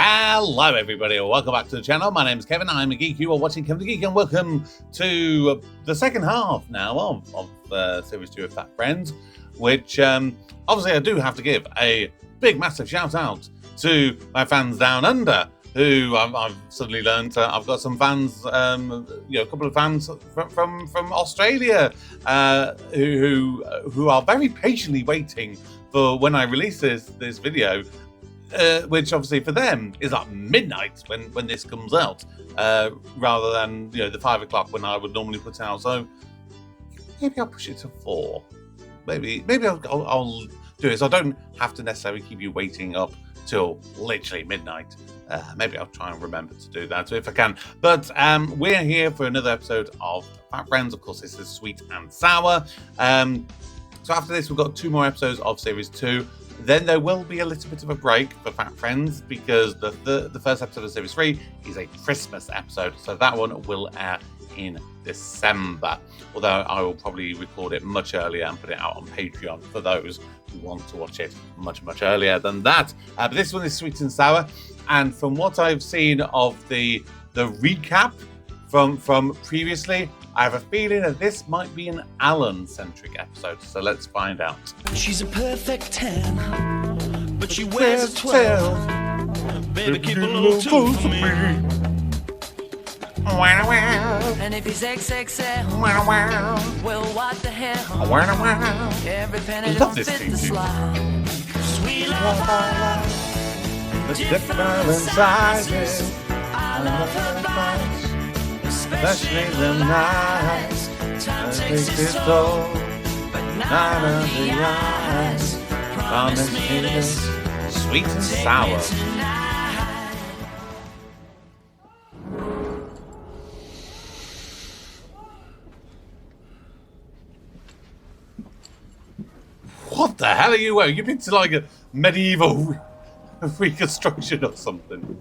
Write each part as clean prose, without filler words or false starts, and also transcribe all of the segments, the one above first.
Hello everybody, and welcome back to the channel. My name is Kevin, I'm a geek, you are watching Kevin the Geek, and welcome to the second half now of Series 2 of Fat Friends, which obviously I do have to give a big massive shout out to my fans down under, who I've suddenly learned I've got some fans, a couple of fans from Australia who are very patiently waiting for when I release this video. Which obviously for them is at midnight when this comes out, rather than the 5 o'clock when I would normally put out. So maybe I'll push it to 4. Maybe I'll do it so I don't have to necessarily keep you waiting up till literally midnight. Maybe I'll try and remember to do that if I can. But we're here for another episode of Fat Friends. Of course, this is Sweet and Sour. So after this, we've got 2 more episodes of Series 2. Then there will be a little bit of a break for Fat Friends because the first episode of Series 3 is a Christmas episode. So that one will air in December. Although I will probably record it much earlier and put it out on Patreon for those who want to watch it much, much earlier than that. But this one is Sweet and Sour. And from what I've seen of the recap from previously, I have a feeling that this might be an Alan-centric episode, so let's find out. She's a perfect 10, but she wears a 12. Baby, keep a little 2 for me. And if he's XXL, well, what the hell? Every penny don't fit the slide. Sweet love, the different sizes. I love her thighs. Especially the nights I take it slow, but not on the eyes. Promise me this, sweet and sour. What the hell are you wearing? You've been to like a medieval reconstruction or something.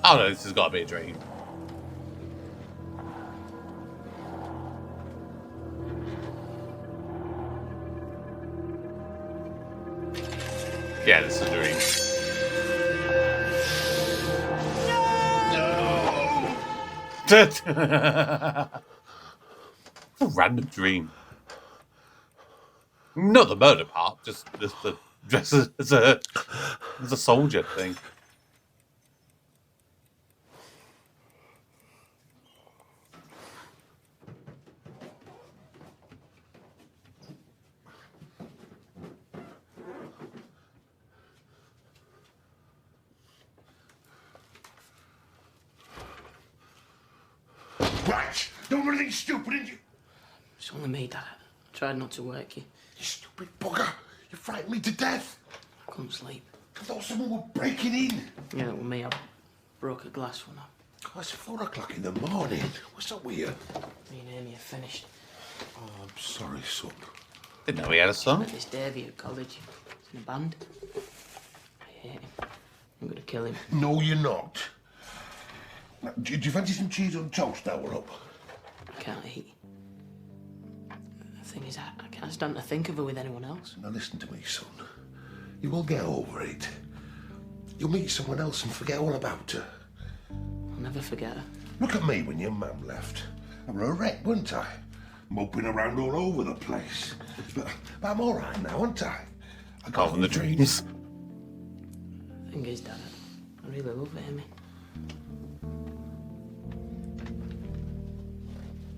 Oh no, this has got to be a dream. Yeah, this is a dream. No! A random dream. Not the murder part, just the dress as a soldier thing. Right! Don't do anything stupid, did you? It's only me, Dad. I tried not to wake you. You stupid bugger! You frightened me to death! I couldn't sleep. I thought someone were breaking in. Yeah, it was me. I broke a glass when Oh, it's 4 o'clock in the morning. What's up with you? me and Amy had finished. Oh, I'm sorry, son. Didn't know he had a son. Met this Davey at college. He's in a band. I hate him. I'm gonna kill him. No, you're not. Do you fancy some cheese on toast now we're up? I can't eat. The thing is, I can't stand to think of her with anyone else. Now listen to me, son. You will get over it. You'll meet someone else and forget all about her. I'll never forget her. Look at me when your mum left. I was a wreck, wasn't I? Moping around all over the place. But I'm all right now, aren't I? Apart from the dreams. The thing is, Dad, I really love Amy.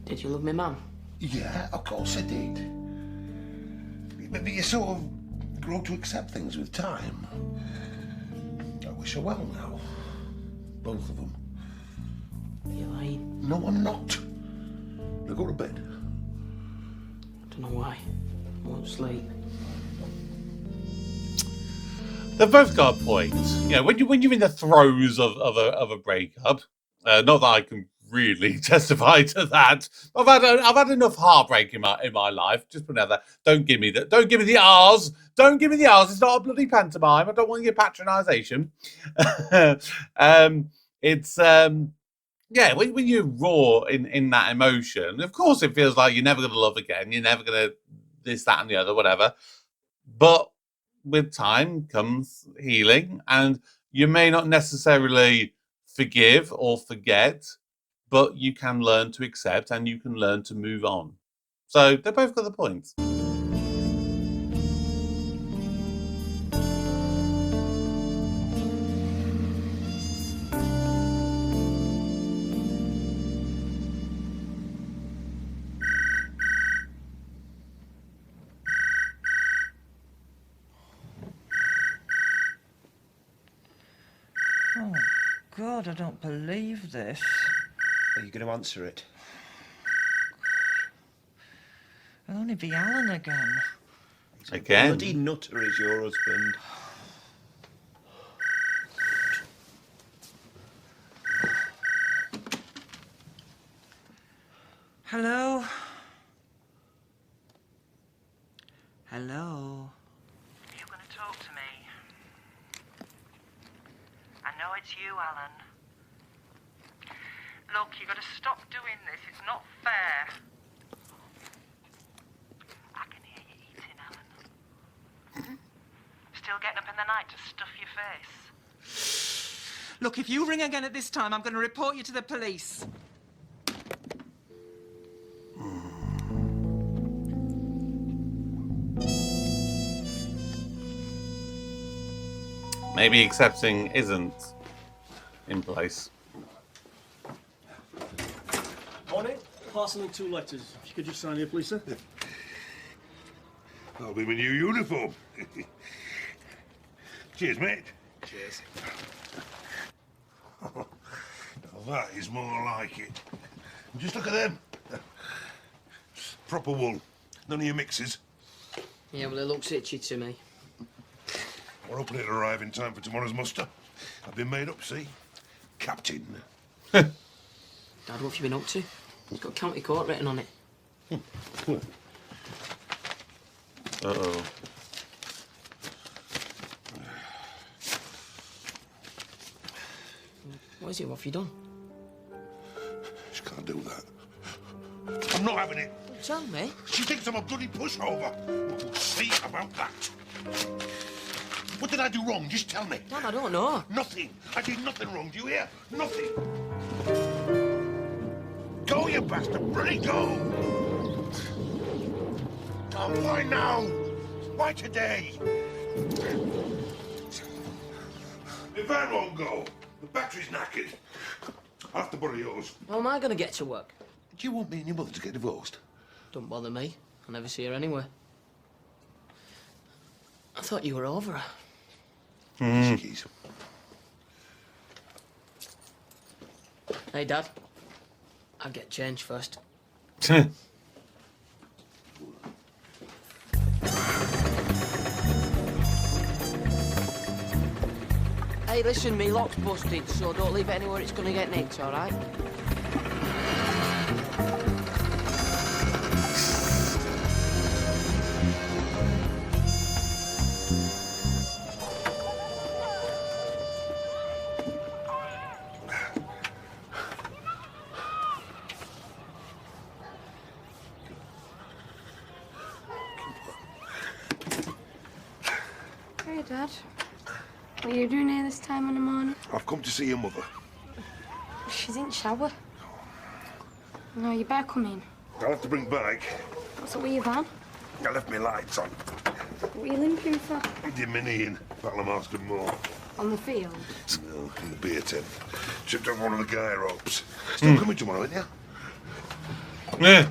Did you love me, Mum? Yeah, of course I did. But you sort of grow to accept things with time. I wish her well now. Both of them. Are you lying? No, I'm not. Now go to bed. I don't know why. I won't sleep. They've both got a point. When you're in the throes of a breakup, not that I can really testify to that. I've had enough heartbreak in my life. Just put it out there. Don't give me the R's. Don't give me the R's. It's not a bloody pantomime. I don't want your patronisation. Yeah, when you're raw in that emotion, of course it feels like you're never going to love again. You're never going to this, that, and the other, whatever. But with time comes healing, and you may not necessarily forgive or forget, but you can learn to accept and you can learn to move on. So they both got the points. Oh, God, I don't believe this. Are you going to answer it? It'll only be Alan again. Again. Bloody nutter is your husband. Hello? Hello? Are you going to talk to me? I know it's you, Alan. Look, you've got to stop doing this. It's not fair. I can hear you eating, Alan. Still getting up in the night to stuff your face. Look, if you ring again at this time, I'm going to report you to the police. Maybe accepting isn't in place. Morning. Parcel and 2 letters. If you could just sign here, please, sir. That'll be my new uniform. Cheers, mate. Cheers. Now that is more like it. Just look at them. Proper wool. None of your mixes. Yeah, well, it looks itchy to me. We're hoping it'll arrive in time for tomorrow's muster. I've been made up, see? Captain. Dad, what have you been up to? It's got county court written on it. Uh-oh. What is it? What have you done? She can't do that. I'm not having it. Tell me. She thinks I'm a bloody pushover. We'll see about that. What did I do wrong? Just tell me. Dad, I don't know. Nothing. I did nothing wrong. Do you hear? Nothing. Go, you bastard. Bloody go. Oh, why now? Why today? The van won't go. The battery's knackered. I'll have to borrow yours. How am I going to get to work? Do you want me and your mother to get divorced? Don't bother me. I never see her anywhere. I thought you were over her. Chickies. Hey, Dad. I'll get changed first. Hey, listen, me lock's busted, so don't leave it anywhere it's gonna get nicked, all right? Hey, Dad. What are you doing here this time in the morning? I've come to see your mother. She's in the shower. No, you better come in. I'll have to bring back. What's up with your van? I left my lights on. What are you limping for? He did me knee in Balamarston Moor. On the field? No, in the beer tent. Tripped over one of the guy ropes. Still coming tomorrow, ain't you? Yeah.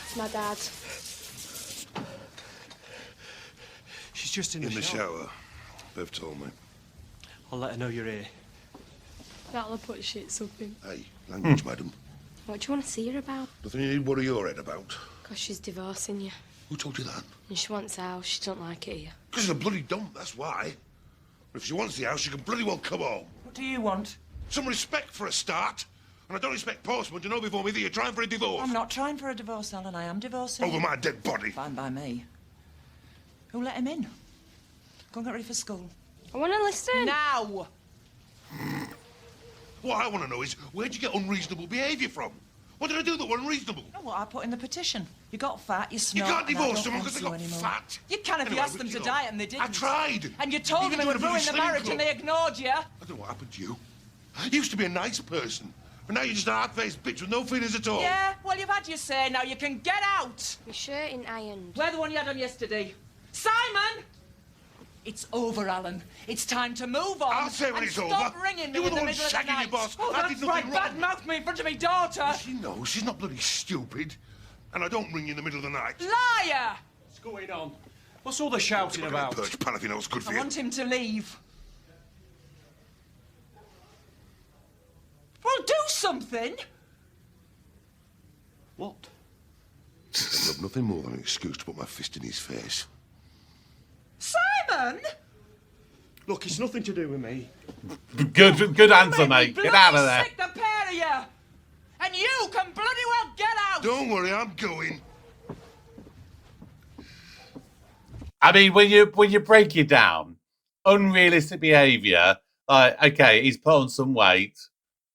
It's my dad. She's just in In the shower. Bev told me. I'll let her know you're here. That'll have put shit up in. Hey, language, madam. What do you want to see her about? Nothing you need worry your head about. Because she's divorcing you. Who told you that? And she wants a house. She don't like it here. Because she's a bloody dump, that's why. If she wants the house, she can bloody well come home. What do you want? Some respect for a start. And I don't expect postman to know before me that you're trying for a divorce. I'm not trying for a divorce, Alan. I am divorcing. Over my dead body. Fine by me. Who let him in? Go and get ready for school. I want to listen. Now! What I want to know is, where'd you get unreasonable behaviour from? What did I do that was unreasonable? You know what I put in the petition? You got fat, you You snort. can't and I divorce don't someone because they fancy got you anymore. fat. You can if you Anyway, asked them to you know, diet and they didn't. I tried. And you told them it Even would doing a ruin the bloody marriage sling and they ignored you. I don't know what happened to you. You used to be a nice person, but now you're just a hard-faced bitch with no feelings at all. Yeah, well, you've had your say. Now you can get out. Your shirt ain't ironed. Wear the one you had on yesterday. Simon! It's over, Alan. It's time to move on. I'll say when and it's stop over. ringing me You were in the the one middle of the shagging night. your boss. Oh, I that's did right. nothing wrong. Badmouth me in front of me daughter. She knows. She's not bloody stupid. And I don't ring you in the middle of the night. Liar! What's going on? What's all the shouting about? Perch, pal, if you know what's good for I you. want him to leave. Well, do something. What? I'd love nothing more than an excuse to put my fist in his face. Simon! Look, it's nothing to do with me. Good answer, mate. Bloody Get out of there. sick, the pair of you. And you can bloody well get out. Don't worry, I'm going. I mean, when you break it down, unrealistic behaviour, like, okay, he's put on some weight,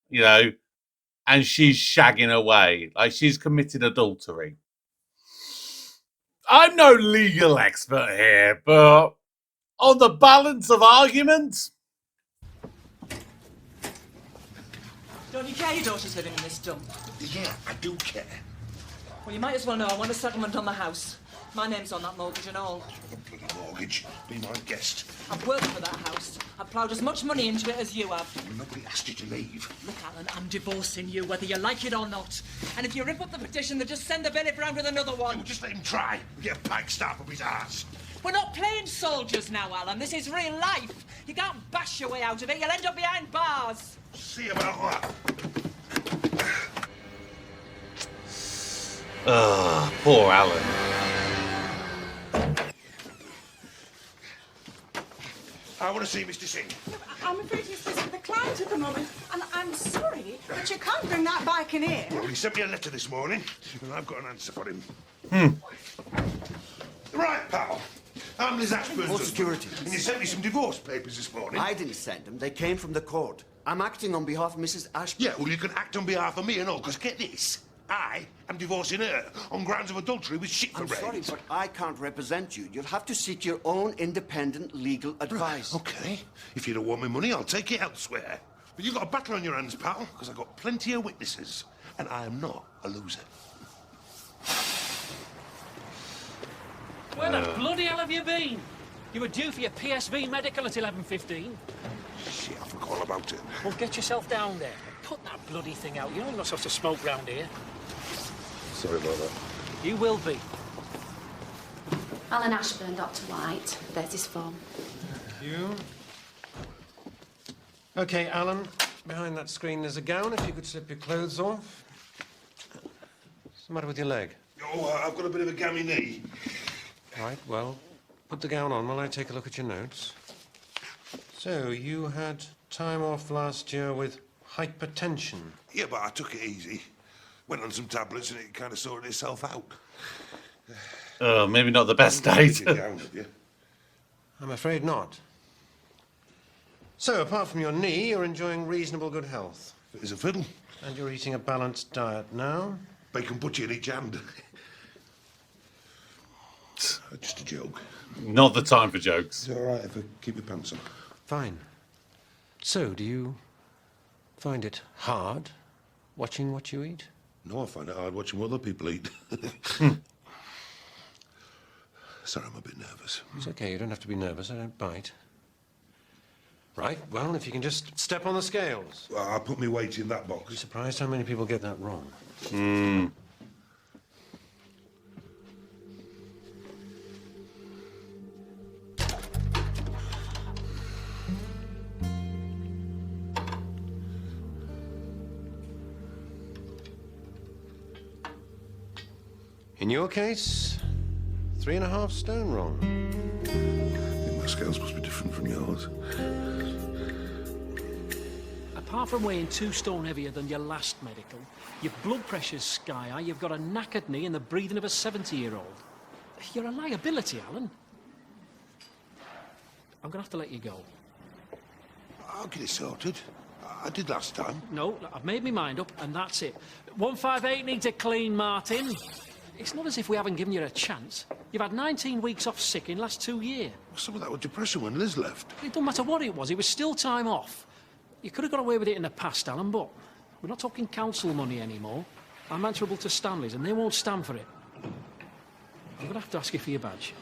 you know, and she's shagging away. Like, she's committed adultery. I'm no legal expert here, but on the balance of arguments, Don't you care your daughter's living in this dump? Yeah, I do care. Well, you might as well know I want a settlement on the house. My name's on that mortgage and all. A bloody mortgage. Be my guest. I've worked for that house. I've ploughed as much money into it as you have. Nobody asked you to leave. Look, Alan, I'm divorcing you, whether you like it or not. And if you rip up the petition, then just send the bailiff round with another one. Just let him try. Get a pike staff up his ass. We're not playing soldiers now, Alan. This is real life. You can't bash your way out of it. You'll end up behind bars. See about that. poor Alan. I want to see Mr. Singh. I'm afraid he's busy with a client at the moment, and I'm sorry, but you can't bring that bike in here. Well, he sent me a letter this morning, and I've got an answer for him. Right, pal. I'm Liz Ashburn's What husband, security? and you sent me some divorce papers this morning. I didn't send them. They came from the court. I'm acting on behalf of Mrs. Ashburn. Yeah, well, you can act on behalf of me and all, because get this. I am divorcing her on grounds of adultery with shit for I'm sorry, brains. but I can't represent you. You'll have to seek your own independent legal advice. Okay. If you don't want my money, I'll take it elsewhere. But you've got a battle on your hands, pal, because I've got plenty of witnesses, and I am not a loser. Where the bloody hell have you been? You were due for your PSV medical at 11:15. Shit, I forgot all about it. Well, get yourself down there. Put that bloody thing out. You're not supposed to smoke round here. Sorry about that. You will be. Alan Ashburn, Dr. White. There's his form. Thank you. Okay, Alan, behind that screen there's a gown. If you could slip your clothes off. What's the matter with your leg? Oh, I've got a bit of a gammy knee. Right, well, put the gown on while I take a look at your notes. So, you had time off last year with hypertension. Yeah, but I took it easy. Went on some tablets and it kind of sorted itself out. Oh, maybe not the best date. I'm afraid not. So, apart from your knee, you're enjoying reasonable good health. Fit as a fiddle. And you're eating a balanced diet now? Bacon butcher in each hand. Just a joke. Not the time for jokes. It's all right if I keep your pants on. Fine. So, do you find it hard watching what you eat? No, I find it hard watching what other people eat. Sorry, I'm a bit nervous. It's okay, you don't have to be nervous, I don't bite. Right, well, if you can just step on the scales. Well, I'll put my weight in that box. You're surprised how many people get that wrong. In your case, 3.5 stone wrong. I think my scales must be different from yours. Apart from weighing 2 stone heavier than your last medical, your blood pressure's sky high, you've got a knackered knee and the breathing of a 70-year-old. You're a liability, Alan. I'm going to have to let you go. I'll get it sorted. I did last time. No, I've made my mind up, and that's it. 158 needs a clean, Martin. It's not as if we haven't given you a chance. You've had 19 weeks off sick in the last 2 years. Some of that was depression when Liz left. It don't matter what it was still time off. You could have got away with it in the past, Alan, but we're not talking council money anymore. I'm answerable to Stanley's, and they won't stand for it. I'm going to have to ask you for your badge.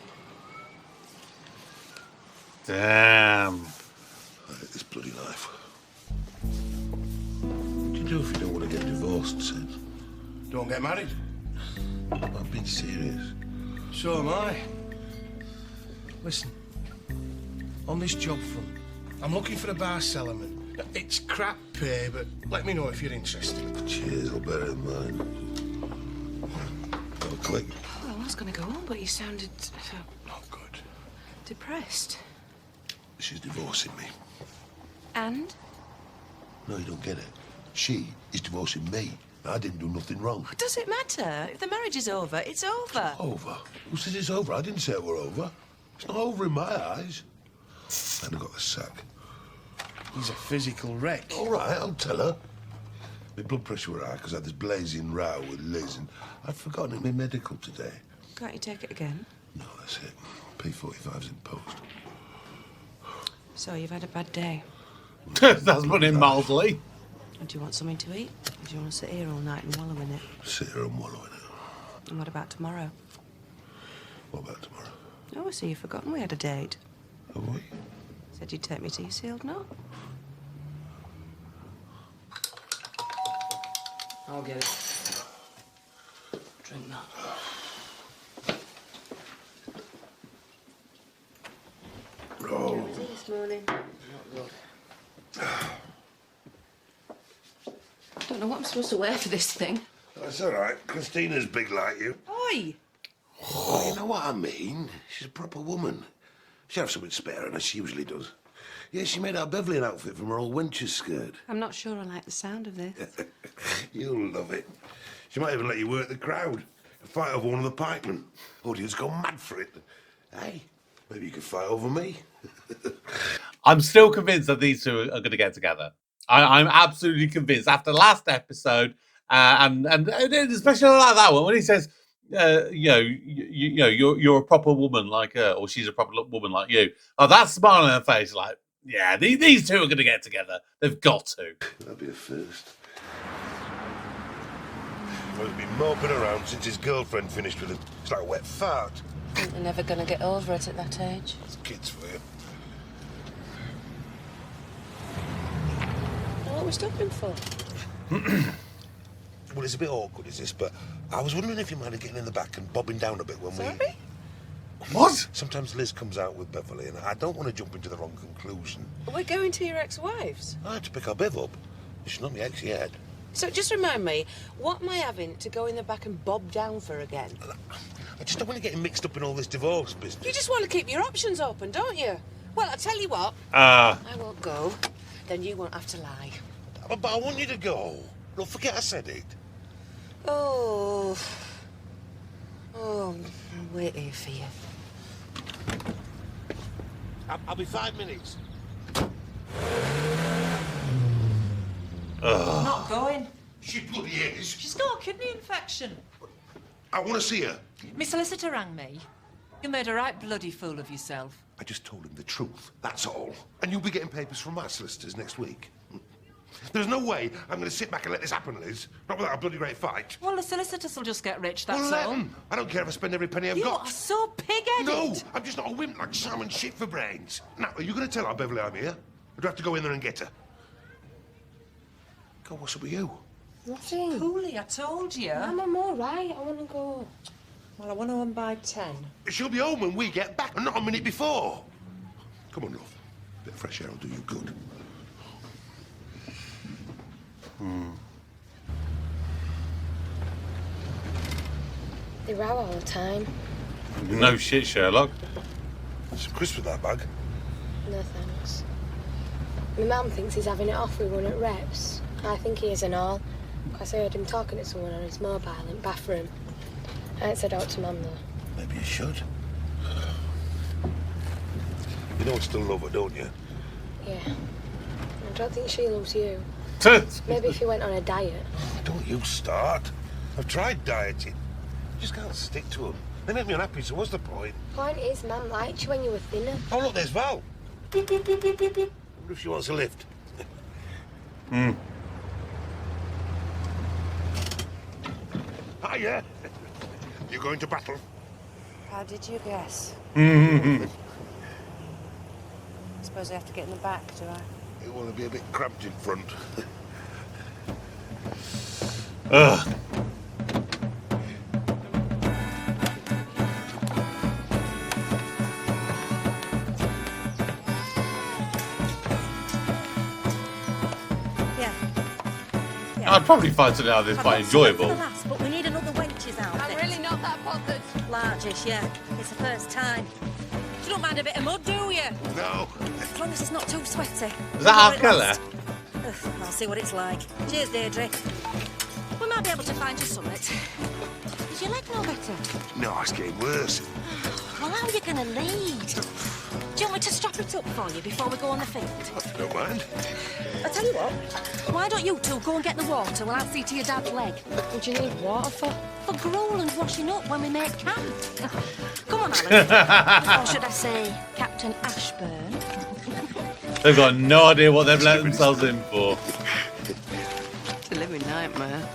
Damn. I hate this bloody life. What do you do if you don't want to get divorced, Sid? Don't get married. I'm being serious. So am I. Listen, on this job front, I'm looking for a bar cellarman. It's crap pay, but let me know if you're interested. Cheers, I'll bear it in mind. Oh, click. Well, I was going to go on, but you sounded so... Not good. Depressed. She's divorcing me. And? No, you don't get it. She is divorcing me. I didn't do nothing wrong. What does it matter? If the marriage is over, it's over. Over? Who said it's over? I didn't say it were over. It's not over in my eyes. And I got the sack. He's a physical wreck. All right, I'll tell her. My blood pressure were high because I had this blazing row with Liz, and I'd forgotten it in my medical today. Can't you take it again? No, that's it. P45's in post. So you've had a bad day. That's put in mildly. Do you want something to eat? Or do you want to sit here all night and wallow in it? Sit here and wallow in it. And what about tomorrow? What about tomorrow? Oh, I see you've forgotten we had a date. Have we? Said you'd take me to your sealed knot. I'll get it. Drink that. Oh. How was it this morning? Not good. I don't know what I'm supposed to wear for this thing. That's all right. Christina's big like you. Oi! Oh, you know what I mean? She's a proper woman. She'll have something spare on her, she usually does. Yeah, she made our Beverly an outfit from her old wench's skirt. I'm not sure I like the sound of this. You'll love it. She might even let you work the crowd. Fight over one of the pikemen. Audience go mad for it. Hey, maybe you could fight over me. I'm still convinced that these two are going to get together. I'm absolutely convinced after last episode, and especially like that one when he says, you're a proper woman like her, or she's a proper woman like you. Oh, that smile on her face, like, yeah, these two are going to get together. They've got to. That'll be a first. Well, he's been moping around since his girlfriend finished with him. It's like a wet fart. They're never going to get over it at that age. It's kids for you. What are we stopping for? Well, it's a bit awkward, is this? But I was wondering if you mind getting in the back and bobbing down a bit when Sorry? What? Sometimes Liz comes out with Beverly, and I don't want to jump into the wrong conclusion. We're going to your ex-wife's. I had to pick our Bev up. She's not my ex yet. So just remind me, what am I having to go in the back and bob down for again? I just don't want to get mixed up in all this divorce business. You just want to keep your options open, don't you? Well, I'll tell you what. I won't go. Then you won't have to lie. But I want you to go. Don't forget I said it. Oh, I'll wait here for you. I'll be 5 minutes. Not going. She bloody is. She's got a kidney infection. I want to see her. My solicitor rang me. You made a right bloody fool of yourself. I just told him the truth, that's all. And you'll be getting papers from my solicitors next week. There's no way I'm going to sit back and let this happen, Liz. Not without a bloody great fight. Well, the solicitors will just get rich, that's Well, let all. 'em. I don't care if I spend every penny I've You got. are so pig-headed. No, I'm just not a wimp like Sam and shit for brains. Now, are you going to tell our Beverly I'm here? Or do I have to go in there and get her? God, what's up with you? Nothing. Cooley, I told you. Mum, I'm all right. I want to go. Well, I want to home by 10. She'll be home when we get back, and not a minute before. Come on, love. A bit of fresh air will do you good. They row all the time. No shit, Sherlock. Some crisps with that bag. No thanks. My mum thinks he's having it off with one at reps. I think he is and all. Because I heard him talking to someone on his mobile in the bathroom. I ain't said out to Mum though. Maybe you should. You know I still love her, don't you? Yeah. I don't think she loves you. Maybe if you went on a diet. Don't you start. I've tried dieting. Just can't stick to them. They make me unhappy, so what's the point? Point is, Mum liked you when you were thinner. Oh, look, there's Val. Beep, beep, beep, beep, beep, beep. I wonder if she wants a lift. Hiya. You going to battle? How did you guess? It Suppose I have to get in the back, do I? want to be a bit cramped in front. Ugh. I'd probably find something out of this quite enjoyable. But we need another wench's outfit. I'm really not that bothered. Largish, yeah. It's the first time. You don't mind a bit of mud, do you? No. As long as it's not too sweaty. Is that our colour? I'll see what it's like. Cheers, Deirdre. We might be able to find you something. Is your leg no better? No, it's getting worse. Well, how are you going to lead? Do you want me to strap it up for you before we go on the field? Don't mind. I'll tell you what. Why don't you two go and get the water while I'll see to your dad's leg? What do you need water for? For gruel and washing up when we make camp. Come on, Alison. Or should I say, Captain Ashburn? They've got no idea what they've let themselves in for. It's a living nightmare.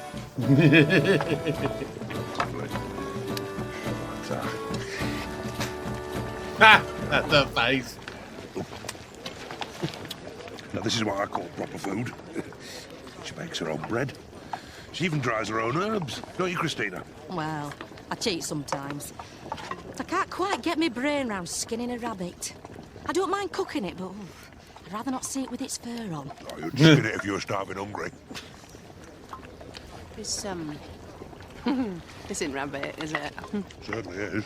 Ha! That's the face. Now, this is what I call proper food. She makes her own bread. She even dries her own herbs. Don't you, Christina? Well, I cheat sometimes. I can't quite get my brain round skinning a rabbit. I don't mind cooking it, but I'd rather not see it with its fur on. Oh, you'd skin it if you were starving hungry. This isn't rabbit, is it? Certainly is.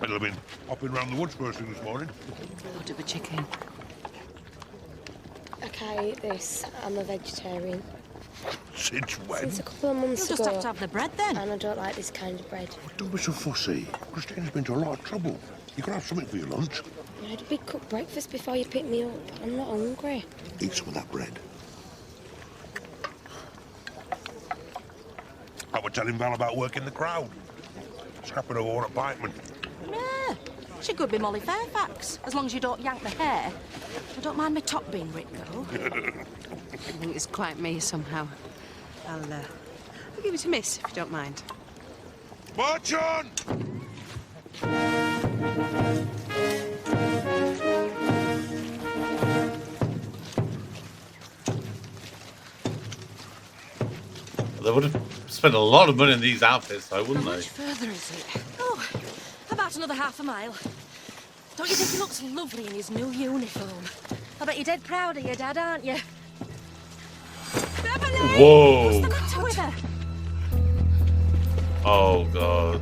It'll have been hopping around the woods first thing this morning. What of a chicken? I can't eat this. I'm a vegetarian. Since when? Since a couple of months You'll ago. just have to have the bread then. And I don't like this kind of bread. Don't be so fussy. Christina's been to a lot of trouble. You could have something for your lunch. I had a big cooked breakfast before you picked me up. I'm not hungry. Eat some of that bread. I was telling Val about working the crowd. Scrapping over one at Pikeman. Yeah, she could be Molly Fairfax, as long as you don't yank the hair. I don't mind my top being ripped, though. I think it's quite me somehow. I'll give it a miss, if you don't mind. March on! They would have spent a lot of money on these outfits, though, wouldn't How they? much further is it? Oh, about another half a mile. Don't you think he looks lovely in his new uniform? I bet you're dead proud of your dad, aren't you? Beverly! Whoa! What's the matter with her? Oh, God.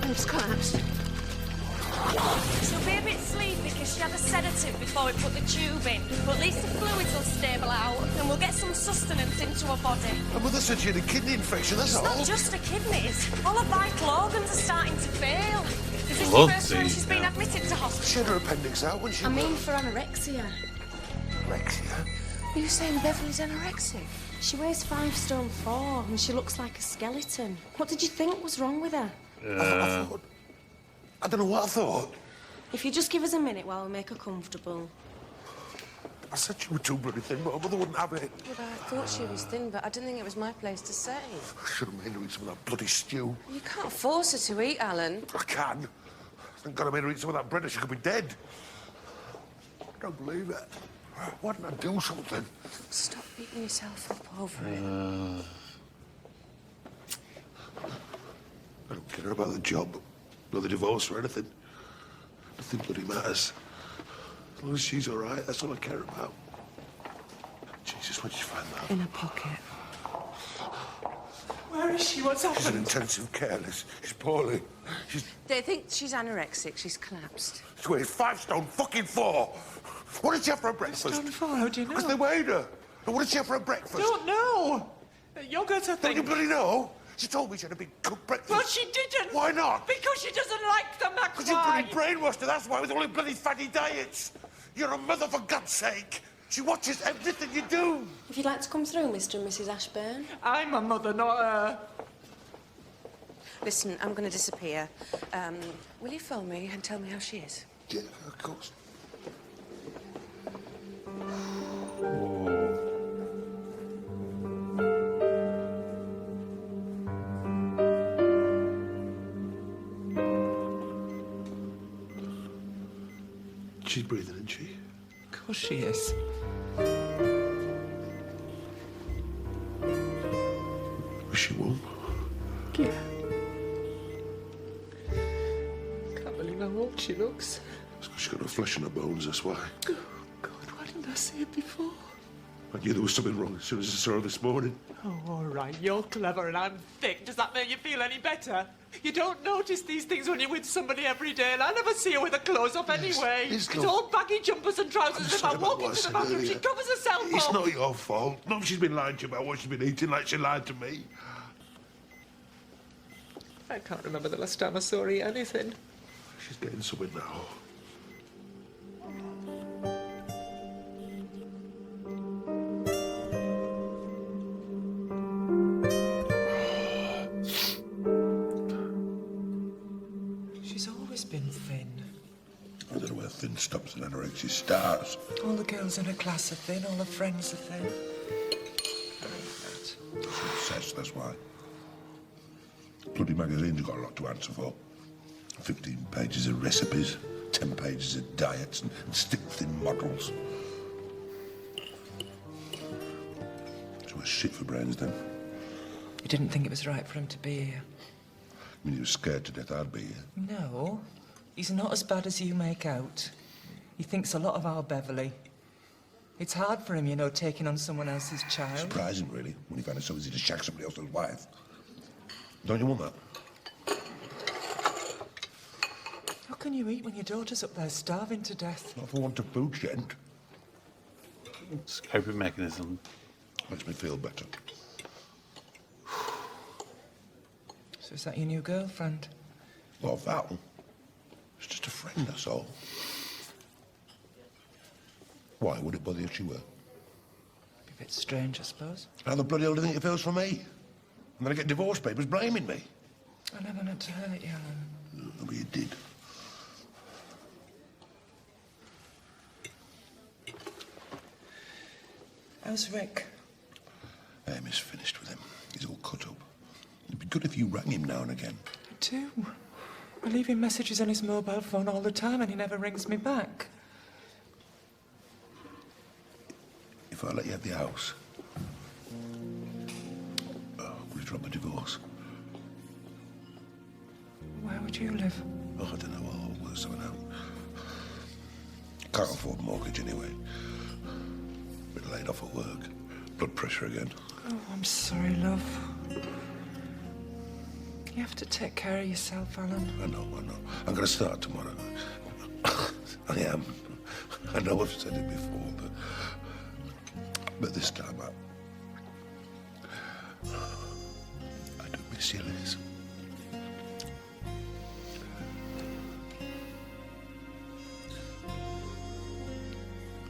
It's collapsed. She'll be a bit sleepy because she had a sedative before we put the tube in. But at least the fluids will stable out and we'll get some sustenance into her body. My mother said she had a kidney infection, that's It's all. not just her kidneys. All her vital organs are starting to fail. This is the Bloody first time she's been hell. admitted to hospital. She had her appendix out when she... I mean for anorexia. Anorexia? Are you saying Beverly's anorexic? She weighs 5 stone 4 and she looks like a skeleton. What did you think was wrong with her? I don't know what I thought. If you just give us a minute while we make her comfortable. I said she was too bloody thin, but her mother wouldn't have it. But I thought she was thin, but I didn't think it was my place to say. I should have made her eat some of that bloody stew. You can't force her to eat, Alan. I can. Thank God I made her eat some of that bread or she could be dead. I don't believe it. Why didn't I do something? Stop beating yourself up over it. I don't care about the job, nor the divorce or anything. Nothing bloody matters. As long as she's all right, that's all I care about. Jesus, where'd you find that? In a pocket. Where is she? What's She's in happened? intensive care. She's poorly. They think she's anorexic. She's collapsed. She weighs 5 stone fucking 4. What did she have for her breakfast? Stone 4, how do you know? Because they weighed her. And what did she have for her breakfast? Don't know. Yogurt, I Don't think. you bloody know? She told me she had a big cooked breakfast. Well, she didn't. Why not? Because she doesn't like them, that's Because you bloody brainwashed her, that's why, with all your bloody fatty diets. You're a mother, for God's sake. She watches everything you do. If you'd like to come through, Mr. and Mrs. Ashburn. I'm a mother, not her. Listen, I'm going to disappear. Will you phone me and tell me how she is? Yeah, of course. She's breathing, isn't she? Of course she is. Is she warm? Yeah. Can't believe how old she looks. It's 'cause she's got no flesh in her bones, that's why. Oh, God, why didn't I see it before? I knew there was something wrong as soon as I saw her this morning. Oh, all right, you're clever and I'm thick. Does that make you feel any better? You don't notice these things when you're with somebody every day, and I never see her with her clothes off anyway. It's all baggy jumpers and trousers. If I walk into the bathroom, she covers herself It's up. not your fault. Not if she's been lying to you about what she's been eating like she lied to me. I can't remember the last time I saw her eat anything. She's getting something now. She's always been thin. I don't know where thin stops and anorexia starts. All the girls in her class are thin, all her friends are thin. She's obsessed, that's why. Bloody magazine's got a lot to answer for. 15 pages of recipes, 10 pages of diets and stick-thin models. She was shit for brains then. You didn't think it was right for him to be here? I mean, he was scared to death I'd be here. No, he's not as bad as you make out. He thinks a lot of our Beverly. It's hard for him, you know, taking on someone else's child. Surprising, really, when he found it so easy to shag somebody else's wife. Don't you want that? How can you eat when your daughter's up there starving to death? Not for want of food, Gent. It's a coping mechanism. Makes me feel better. So is that your new girlfriend? Well, Val. It's just a friend, that's all. Why would it bother you if she were? Be a bit strange, I suppose. How the bloody hell do you think it feels for me? And then I get divorce papers blaming me. I never meant to hurt you, Alan. No, but you did. How's Rick? Amy's finished with him. He's all cut up. It'd be good if you rang him now and again. I do. I leave him messages on his mobile phone all the time and he never rings me back. If I let you have the house, would you drop the divorce? Where would you live? Oh, I don't know. I'll work something out. Can't afford mortgage anyway. Been laid off at work. Blood pressure again. Oh, I'm sorry, love. You have to take care of yourself, Alan. I know. I'm going to start tomorrow. I am. I know I've said it before, but this time I do miss you, Liz.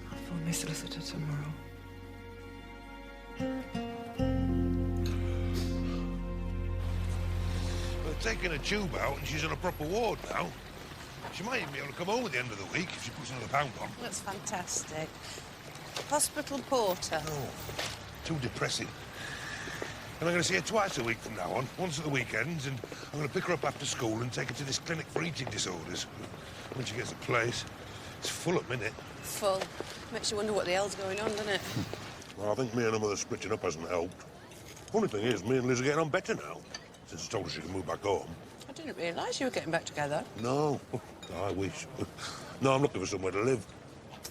I'll phone my solicitor tomorrow. We're taking a tube out and she's on a proper ward now. She might even be able to come home at the end of the week if she puts another pound on. That's fantastic. Hospital porter. Oh, too depressing. And I'm going to see her twice a week from now on, once at the weekends, and I'm going to pick her up after school and take her to this clinic for eating disorders. When she gets a place, it's full at minute. Full. Makes you wonder what the hell's going on, doesn't it? Well, I think me and her mother splitting up hasn't helped. Funny thing is, me and Liz are getting on better now, since I told her she can move back home. I didn't realise you were getting back together. No, I wish. No, I'm looking for somewhere to live.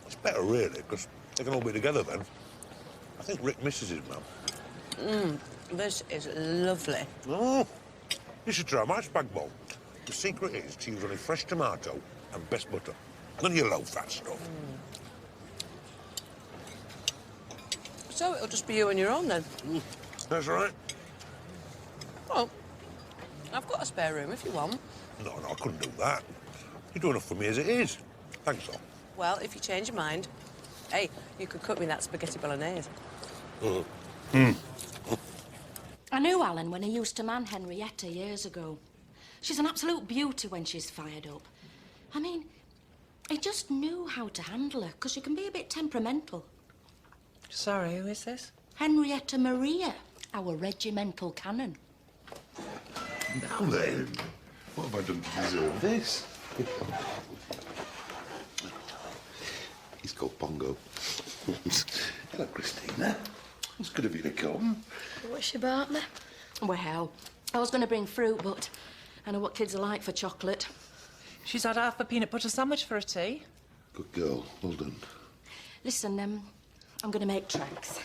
It's better, really, because they can all be together then. I think Rick misses his mum. This is lovely. Oh, you should try my spag bowl. The secret is to use only fresh tomato and best butter. None of your low-fat stuff. So it'll just be you on your own, then? That's right. Well, I've got a spare room if you want. No, I couldn't do that. You do enough for me as it is. Thanks, though. Well, if you change your mind, hey, you could cook me that spaghetti bolognese. I knew Alan when he used to man Henrietta years ago. She's an absolute beauty when she's fired up. I mean, he just knew how to handle her, because she can be a bit temperamental. Sorry, who is this? Henrietta Maria, our regimental canon. Now then, what have I done to deserve this? He's called Pongo. Hello, Christina. It's good of you to come. What's she bought me? Well, I was going to bring fruit, but I know what kids are like for chocolate. She's had half a peanut butter sandwich for a tea. Good girl. Well done. Listen, I'm going to make tracks.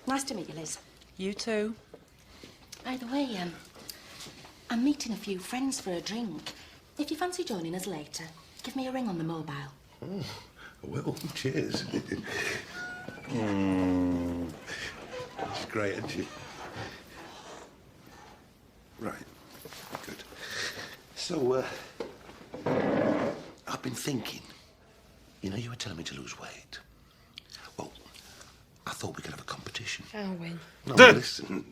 Nice to meet you, Liz. You too. By the way, I'm meeting a few friends for a drink. If you fancy joining us later, give me a ring on the mobile. Oh, well, cheers. She's great, isn't she? Right. Good. So, I've been thinking. You know, you were telling me to lose weight. Well, I thought we could have a competition. I'll win. No, listen.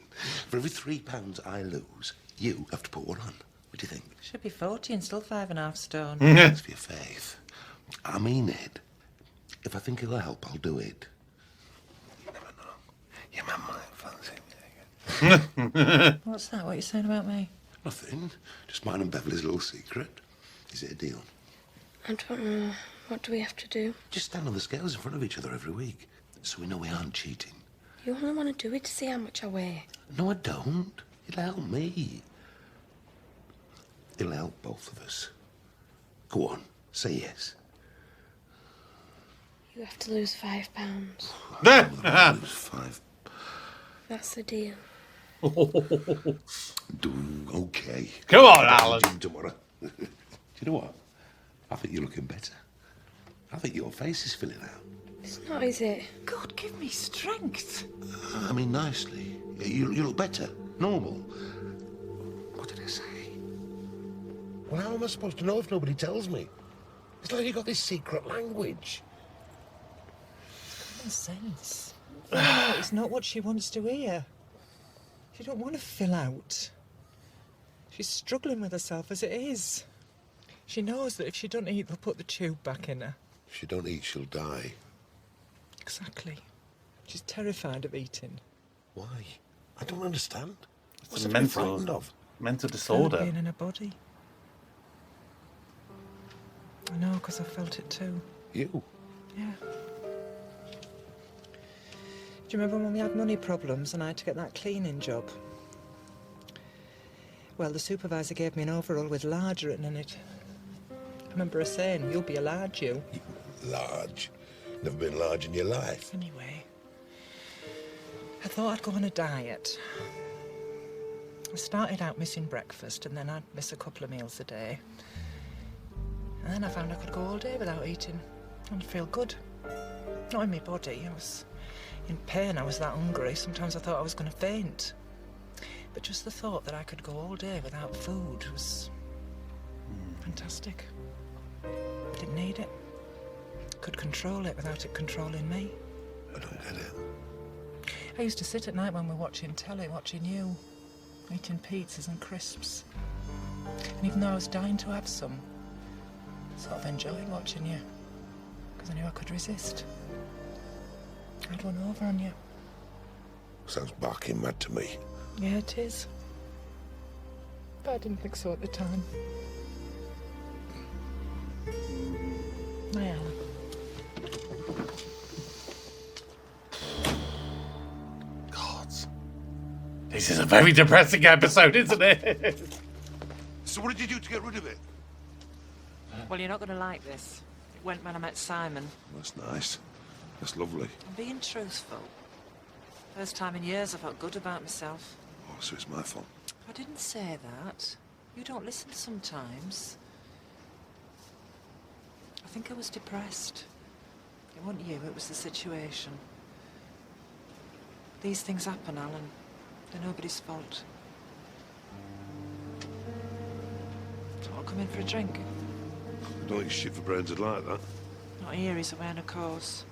For every £3 I lose, you have to put one on. What do you think? Should be 40 and still 5.5 stone. That's for your faith. I mean it. If I think it'll help, I'll do it. You never know. Your man might fancy me. What's that? What are you saying about me? Nothing. Just mine and Beverly's little secret. Is it a deal? I don't know. What do we have to do? Just stand on the scales in front of each other every week, so we know we aren't cheating. You only want to do it to see how much I weigh. No, I don't. It'll help me. It'll help both of us. Go on, say yes. You have to lose £5. Lose 5. That's the deal. Okay. Come on, Alan. Tomorrow. Do you know what? I think you're looking better. I think your face is filling out. It's not, is it? God, give me strength. I mean, nicely. You look better. Normal. What did I say? Well, how am I supposed to know if nobody tells me? It's like you got this secret language. Common sense. No, it's not what she wants to hear. She don't want to fill out. She's struggling with herself as it is. She knows that if she don't eat, they'll put the tube back in her. If she don't eat, she'll die. Exactly. She's terrified of eating. Why? I don't understand. What's a it to be frightened of? mental disorder. Being in her body. I know, because I felt it too. You? Yeah. Do you remember when we had money problems and I had to get that cleaning job? Well, the supervisor gave me an overall with large written in it. I remember her saying, "You'll be a large, you." Large? Never been large in your life. Anyway, I thought I'd go on a diet. I started out missing breakfast and then I'd miss a couple of meals a day. And then I found I could go all day without eating and feel good. Not in my body, I was in pain, I was that hungry. Sometimes I thought I was going to faint. But just the thought that I could go all day without food was fantastic. Didn't need it. Could control it without it controlling me. I don't get it. I used to sit at night when we're watching telly, watching you, eating pizzas and crisps. And even though I was dying to have some, I sort of enjoyed watching you, because I knew I could resist. I'd run over on you. Sounds barking mad to me. Yeah, it is. But I didn't think so at the time. Hi, Alan. God. This is a very depressing episode, isn't it? So what did you do to get rid of it? Well, you're not going to like this. It went when I met Simon. That's nice. That's lovely. I'm being truthful. First time in years I felt good about myself. Oh, so it's my fault. I didn't say that. You don't listen sometimes. I think I was depressed. It wasn't you, it was the situation. These things happen, Alan. They're nobody's fault. come in for a drink? I don't think shit for brains would like that. Not here, he's away on a course.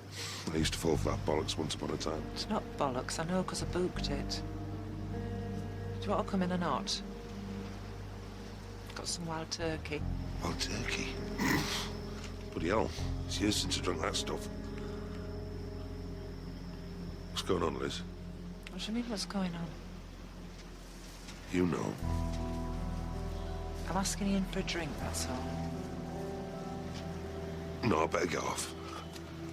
I used to fall for that bollocks once upon a time. It's not bollocks, I know, because I booked it. Do you want to come in or not? Got some wild turkey. Wild turkey? Bloody hell. It's years since I drank that stuff. What's going on, Liz? What do you mean, what's going on? You know. I'm asking you in for a drink, that's all. No, I better get off.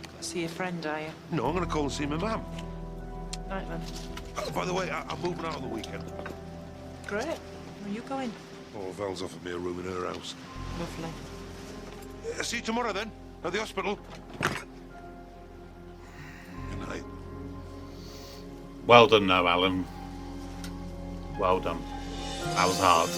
Got to see your friend, are you? No, I'm going to call and see my mum. Right, then. By the way, I'm moving out on the weekend. Great. Where are you going? Oh, Val's offered me a room in her house. Lovely. See you tomorrow, then, at the hospital. Good night. Well done, though, Alan. Well done. That was hard.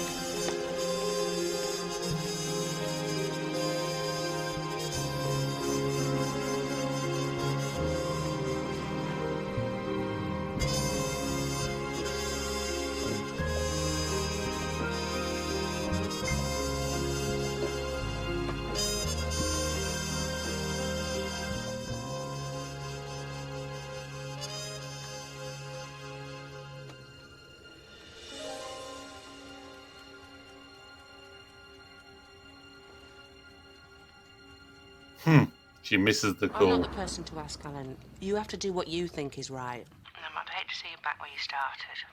She misses the call. I'm not the person to ask, Alan. You have to do what you think is right. I'd hate to see you back where you started.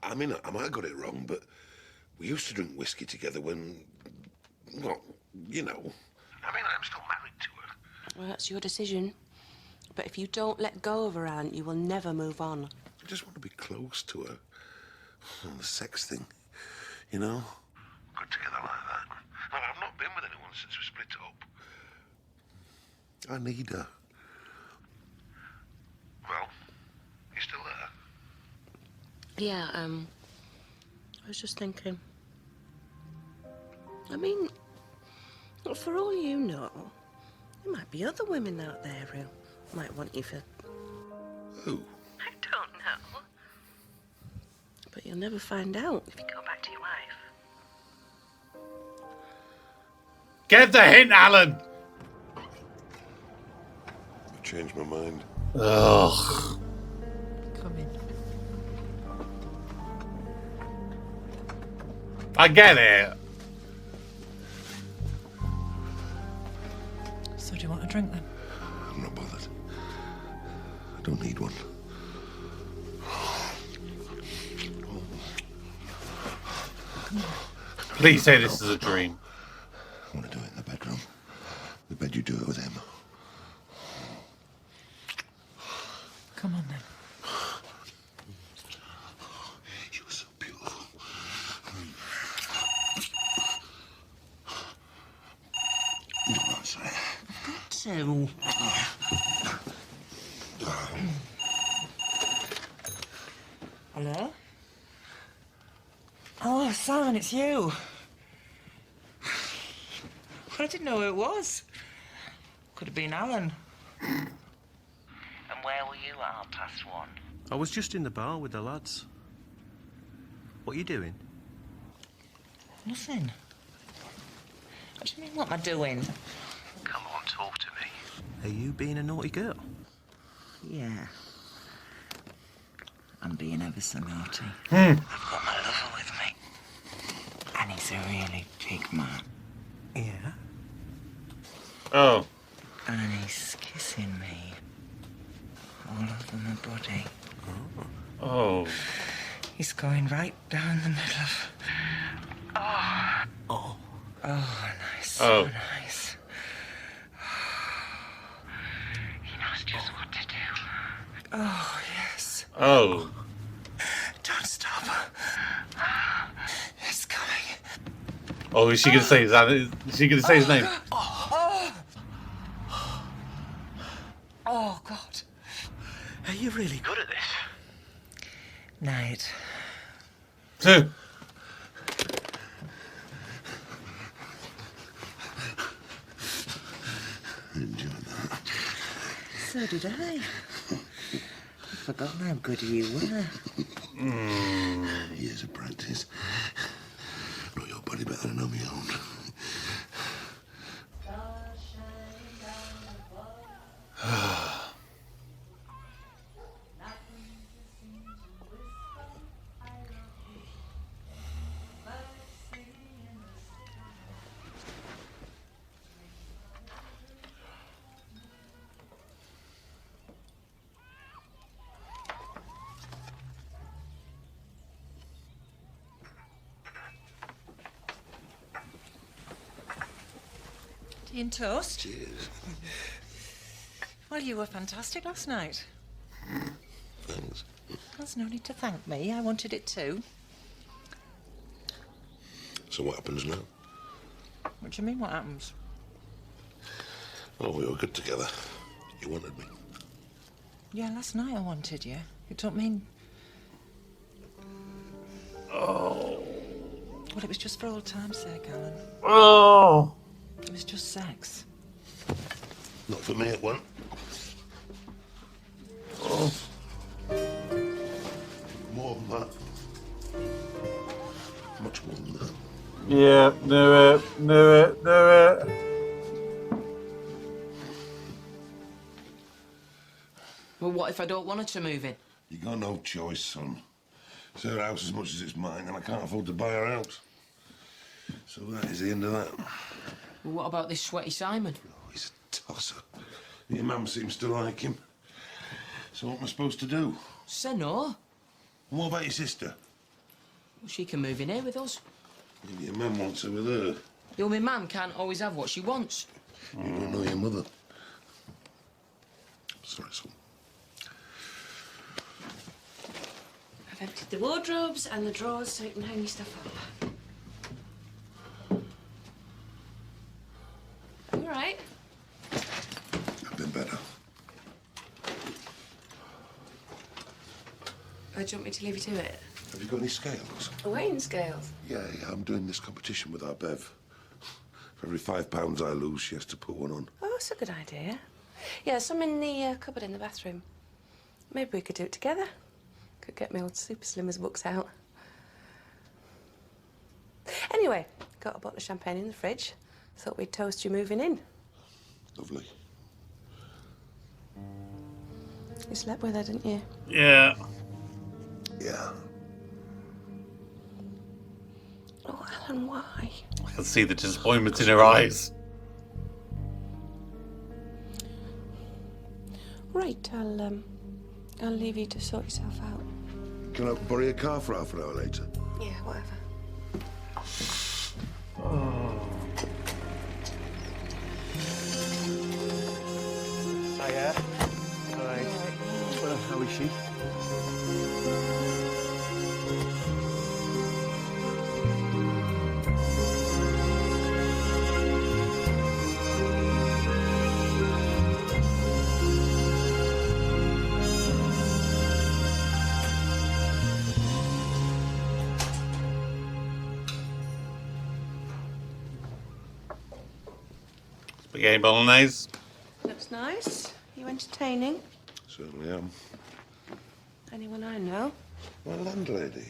I mean, I might have got it wrong, but we used to drink whiskey together when, well, you know. I mean, I'm still married to her. Well, that's your decision. But if you don't let go of her, Alan, you will never move on. I just want to be close to her. Oh, the sex thing, you know? Good together like that. Look, I've not been with anyone since we split up. I need her. Well, you still there? Yeah, I was just thinking. I mean, for all you know, there might be other women out there who might want you for... Who? I don't know. But you'll never find out. If you go back to your wife. Get the hint, Alan! I've changed my mind. Ugh. Come in. I get it. So do you want a drink then? I'm not bothered. I don't need one. Please say this is a dream. I want to do it in the bedroom. The bed you do it with him. Come on then. You're so beautiful. No, I'm sorry. So... Hello? Oh, Simon, it's you. I didn't know who it was. Could have been Alan. And where were you at 1:30? I was just in the bar with the lads. What are you doing? Nothing. What do you mean, what am I doing? Come on, talk to me. Are you being a naughty girl? Yeah. I'm being ever so naughty. I've got my lover with me. And he's a really big man. Yeah. Oh. And he's kissing me. All over my body. Oh. He's going right down the middle of... Oh. Oh. Oh, nice. Oh. So nice. He knows just what to do. Oh, yes. Oh. Don't stop. It's coming. Oh, is she going to say his name? Is she going to say his name? Oh. Oh, God. Are you really good at this? Night. Two. I enjoyed that. So did I. I'd forgotten how good you were. Years of practice. Know your body better than I know my own. Tea and toast. Cheers. Well, you were fantastic last night. Thanks. There's no need to thank me. I wanted it too. So what happens now? What do you mean, what happens? Oh, we were good together. You wanted me. Yeah, last night I wanted you. It don't mean... Oh. Well, it was just for old time's sake, Alan. Oh. It was just sex. Not for me, it won't. Oh. More than that. Much more than that. Yeah, knew it. Well, what if I don't want her to move in? You got no choice, son. It's her house as much as it's mine, and I can't afford to buy her out. So that is the end of that. Well, what about this sweaty Simon? Oh, he's a tosser. Your mum seems to like him. So what am I supposed to do? Say no. And what about your sister? Well, she can move in here with us. Maybe your mum wants her with her. Your my mum can't always have what she wants. You don't know your mother. Sorry, son. I've emptied the wardrobes and the drawers so you can hang your stuff up. All right. I've been better. Do you want me to leave you to it? Have you got any scales? Weighing scales? Yeah, I'm doing this competition with our Bev. For every £5 I lose, she has to put one on. Oh, that's a good idea. Yeah, some in the cupboard in the bathroom. Maybe we could do it together. Could get my old Super Slimmers books out. Anyway, got a bottle of champagne in the fridge. Thought we'd toast you moving in. Lovely. You slept with her, didn't you? Yeah. Yeah. Oh, Alan, why? I can see the disappointment in her eyes. Right, I'll leave you to sort yourself out. Can I borrow your car for half an hour later? Yeah, whatever. Hiya. Hi. Well, how is she? Spaghetti bolognese. Looks nice. You entertaining? Certainly am. Anyone I know? My landlady.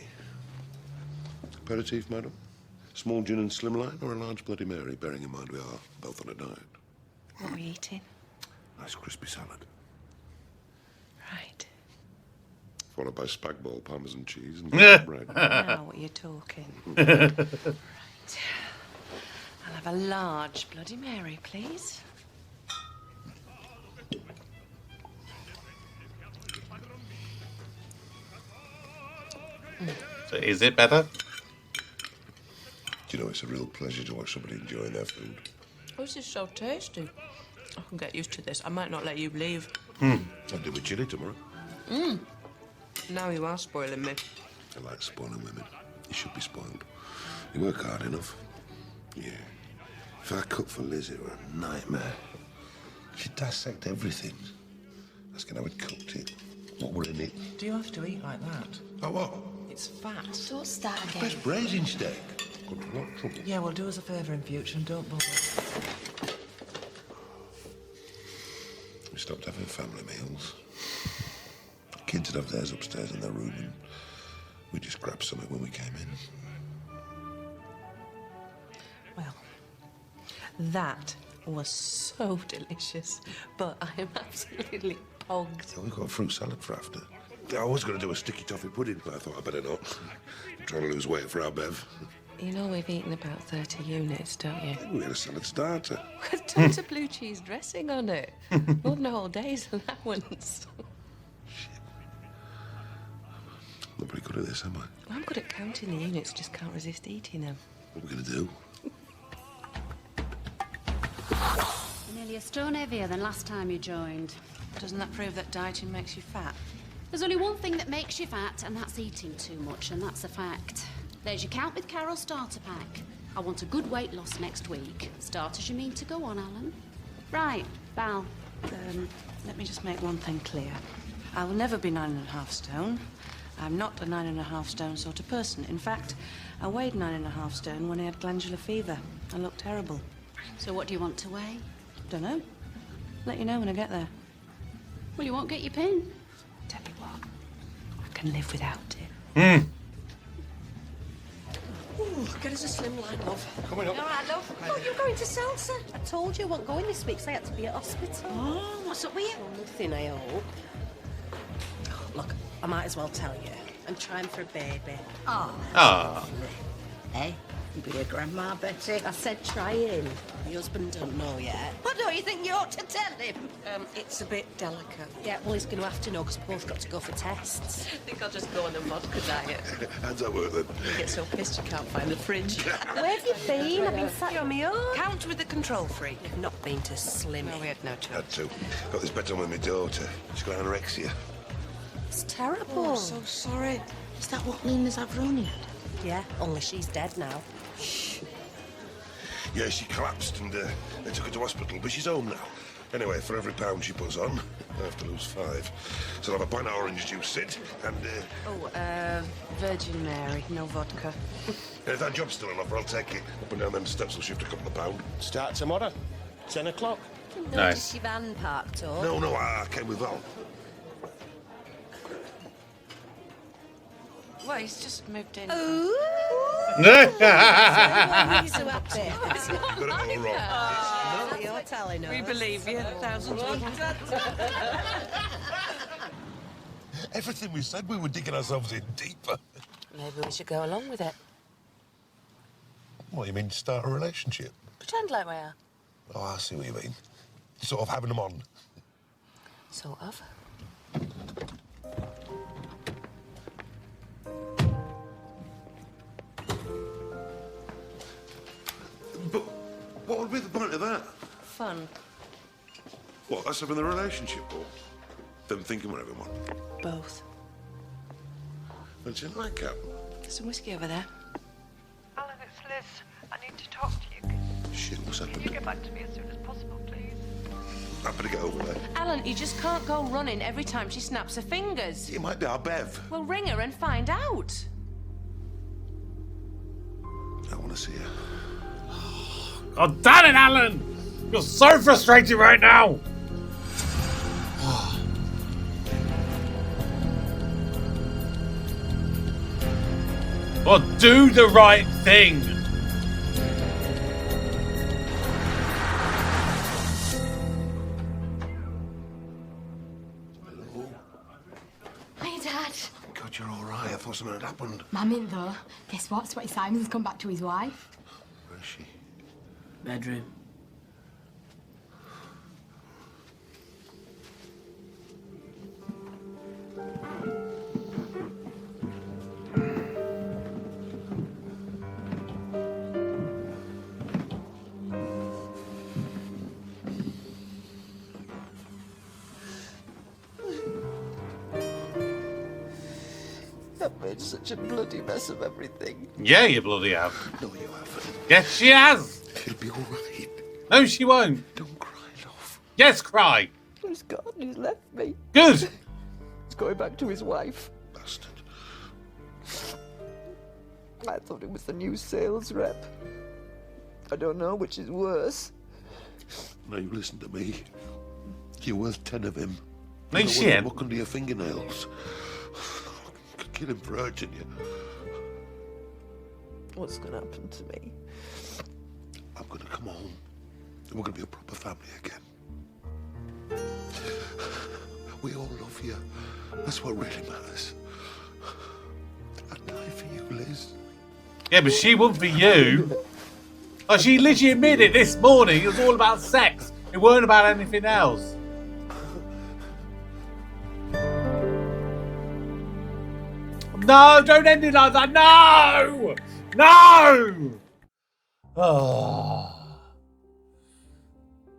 Aperitif, madam? Small gin and slimline or a large Bloody Mary, bearing in mind we are both on a diet? What are we eating? Nice crispy salad. Right. Followed by spag bol, parmesan cheese and bread. Now what you're talking. Right. I'll have a large Bloody Mary, please. So is it better? Do you know, it's a real pleasure to watch somebody enjoying their food. Oh, this is so tasty. I can get used to this. I might not let you leave. I'll do with chilli tomorrow. Now you are spoiling me. I like spoiling women. You should be spoiled. You work hard enough. Yeah. If I cooked for Liz, it were a nightmare. She'd dissect everything. Asking how we'd cooked it. What were in it? Do you have to eat like that? Oh, what? It's fat. Don't start again. Best braising steak. Got a lot of trouble. Yeah, well, do us a favour in future and don't bother. We stopped having family meals. The kids would have theirs upstairs in their room, and we just grabbed something when we came in. Well, that was so delicious, but I am absolutely pogged. Yeah, we've got a fruit salad for after. I was going to do a sticky toffee pudding, but I thought I'd better not. I'm trying to lose weight for our Bev. You know we've eaten about 30 units, don't you? We had a salad starter. With tons of blue cheese dressing on it. More than a whole day's allowance. Not very good at this, am I? I'm good at counting the units, just can't resist eating them. What are we going to do? Nearly a stone heavier than last time you joined. Doesn't that prove that dieting makes you fat? There's only one thing that makes you fat, and that's eating too much, and that's a fact. There's your Count with Carol starter pack. I want a good weight loss next week. Start as you mean to go on, Alan. Right, Val. Let me just make one thing clear. I will never be 9.5 stone. I'm not a 9.5 stone sort of person. In fact, I weighed 9.5 stone when I had glandular fever. I looked terrible. So what do you want to weigh? Dunno. Let you know when I get there. Well, you won't get your pin. Tell you what, I can live without it. Ooh, get us a slim line, love. Coming up. All right, love. Oh, you're going to Salsa? I told you I wasn't going this week, so I had to be at hospital. Oh, what's up with you? Oh, nothing, I hope. Oh, look, I might as well tell you. I'm trying for a baby. Oh. Ah. Hey, you be a grandma, Betty. I said trying. Your husband don't know yet. What do you think you ought to tell him? It's a bit delicate. Yeah, well, he's going to have to know because we've both got to go for tests. I think I'll just go on a vodka diet. How's that work then? You get so pissed you can't find the fridge. Where have you been? I've been sat here on my own. Count with the control freak. You've not been to Slim. No, we had no choice. Had to. Got this bet on with my daughter. She's got anorexia. It's terrible. Oh, I'm so sorry. Is that what Nina's Avroni had? Yeah, only she's dead now. Yeah, she collapsed and they took her to hospital, but she's home now. Anyway, for every pound she puts on, I have to lose 5. So I'll have a pint of orange juice, Sid, and... Virgin Mary, no vodka. If that job's still on offer, I'll take it. Up and down them steps will shift a couple of pound. Start tomorrow, 10 o'clock. Nice. Your van parked up. No, I came with Val. Well, he's just moved in. Ooh! He's so happy. It's not got it all wrong. No, you're telling us. We believe you. Thousands of Everything we said, we were digging ourselves in deeper. Maybe we should go along with it. What, you mean start a relationship? Pretend like we are. Oh, I see what you mean. Sort of having them on. Sort of. But what would be the point of that? Fun. What, us having the relationship or them thinking we're having one? Both. What's in that cap? There's some whiskey over there. Alan, it's Liz. I need to talk to you. Shit, what's Can you happened? get back to me as soon as possible, please? I better get over there. Alan, you just can't go running every time she snaps her fingers. It might be our Bev. Well, ring her and find out. I want to see her. God damn it, Alan! You're so frustrated right now! Well, do the right thing! Hi, Dad. God, you're all right. I thought something had happened. Mum in though. Guess what? Sweaty Simon's come back to his wife. Where is she? Bedroom. I've made such a bloody mess of everything. Yeah, you bloody have. No, you haven't. Yes, she has! She'll be all right. No, she won't. Don't cry, love. Yes, cry. He's gone, he's left me. Good. He's going back to his wife. Bastard. I thought he was the new sales rep. I don't know which is worse. Now you listen to me. You're worth 10 of him. No, You know she when I ain't. Look under your fingernails. Could kill him for hurting you. What's going to happen to me? I'm going to come home. And we're going to be a proper family again. We all love you. That's what really matters. I'd die for you, Liz. Yeah, but she wouldn't for you. Oh, she literally admitted this morning it was all about sex. It weren't about anything else. No, don't end it like that. No! No! Oh.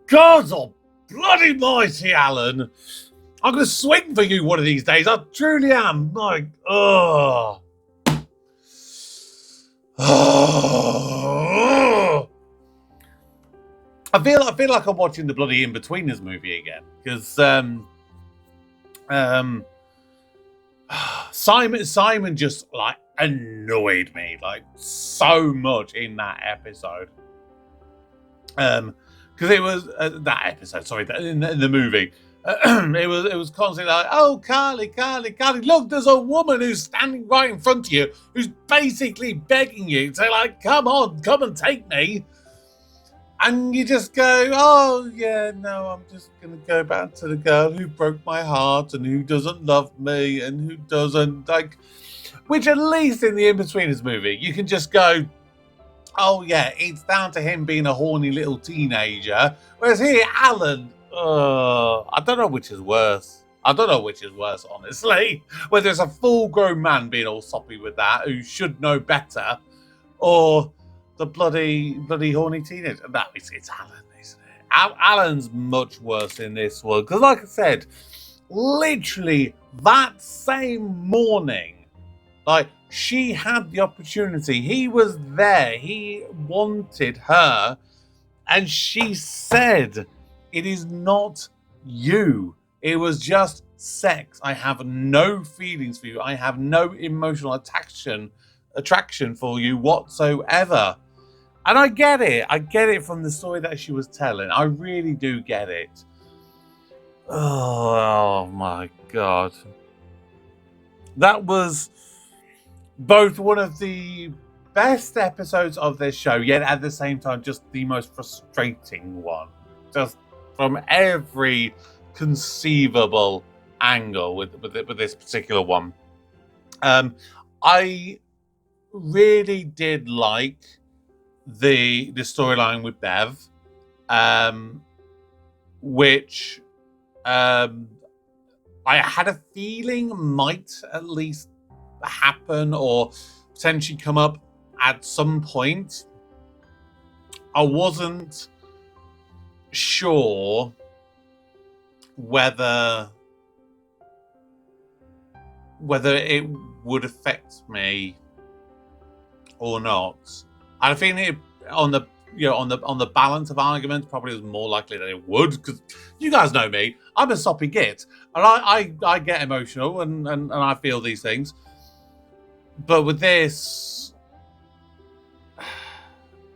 God oh bloody mighty, Alan. I'm going to swing for you one of these days. I truly am. Like, oh. I feel like I'm watching the bloody In-Betweeners movie again. Because Simon just like annoyed me like so much in that episode. Because it was that episode, sorry, in the movie. It was constantly like, oh, Carly, look, there's a woman who's standing right in front of you who's basically begging you to like, come on, come and take me. And you just go, oh, yeah, no, I'm just going to go back to the girl who broke my heart and who doesn't love me and who doesn't, like, which at least in the In-Betweeners movie, you can just go, oh, yeah, it's down to him being a horny little teenager. Whereas here, Alan, I don't know which is worse. Honestly. Whether it's a full-grown man being all soppy with that, who should know better, or the bloody horny teenager. No, it's Alan, isn't it? Alan's much worse in this one. Because like I said, literally that same morning, like, she had the opportunity. He was there. He wanted her. And she said, it is not you. It was just sex. I have no feelings for you. I have no emotional attraction for you whatsoever. And I get it. I get it from the story that she was telling. I really do get it. Oh my God. That was both one of the best episodes of this show, yet at the same time, just the most frustrating one. Just from every conceivable angle with this particular one. I really did like the storyline with Bev, which I had a feeling might at least happen or potentially come up at some point. I wasn't sure whether it would affect me or not. I think it on the balance of arguments probably was more likely that it would, because you guys know me, I'm a soppy git, and I get emotional and I feel these things. But with this,